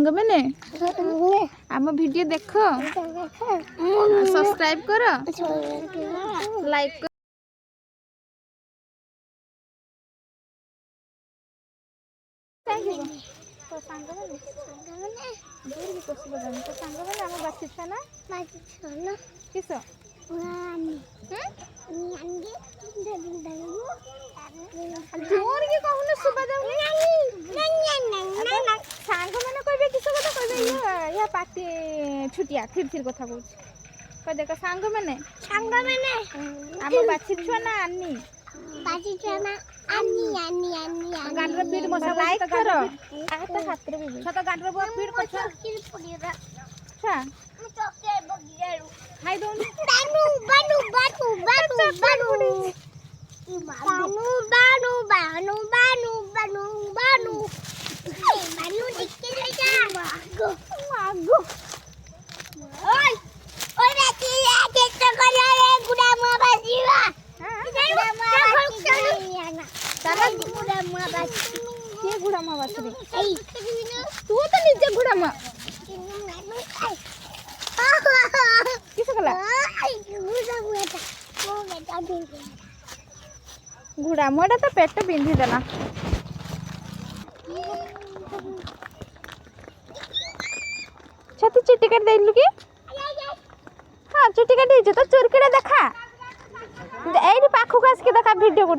सांग मैंने आम वीडियो देख सब्सक्राइब कर लाइक कर तो सांग मैंने दूर भी कोस बजानी तो सांग मैंने आम बासी छुआ ना किस जोर के कहून सुबा जाऊनी सांग मैंने कहबे किस कथा कहबे या पाटी छुटिया थिर थिर कथा कहू कह देख सांग मैंने आम बासी छुआ ना आनी गाडर फीड मसा लाइक कर आता हाथ रे भी छत गाडर बो फीड को छा हाय दोन गुड़ामा बासरी तू तो निजे गुड़ामा किस कला गुड़ामाटा तो पेट बिंधी देला छतु चुट्टी काट देलु की हां चुट्टी काट देछ तो चुरकीड़ा देखा एडी पाखु कास के देखा वीडियो कर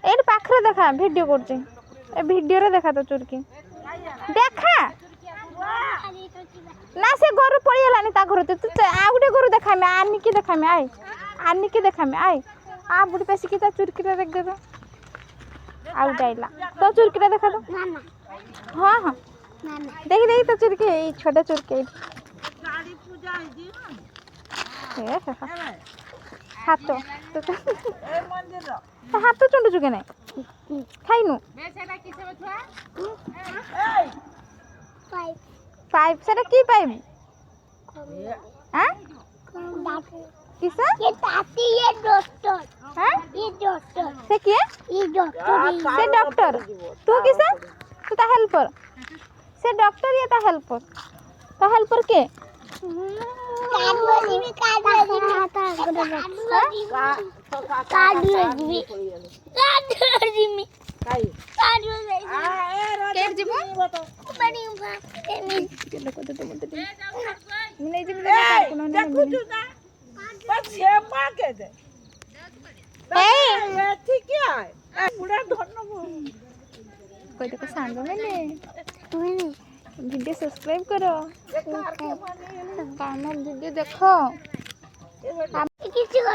एडी पाखरे देखा वीडियो करछ ए वीडियो रे देखा तो चुरकी देखा ना से गोरु पड़ी हलानी ता घर तू आ गुटे गोरु देखा में आनी की देखा में आय आनी की देखा में आय आ बुडी पेसी की ता चुरकी रे देख दे आउ डाइला तो चुरकी रे देखा तो हां हां देख देख तो चुरकी ए छोटा चुरकी गाड़ी पूजा है जी हाथ तो ए मंदिर रो हाथ तो चुंडु जुके नै खाइनु बे सेटा किसे बथुआ ए पाइप सेटा की पाइप हां किसा ये ताती ये डॉक्टर हां ये डॉक्टर से के ये डॉक्टर से डॉक्टर तू किसा तू ता हेल्पर से डॉक्टर ये ता हेल्पर के सांग मैंने वीडियो सब्सक्राइब करो काम वीडियो देखो किसी को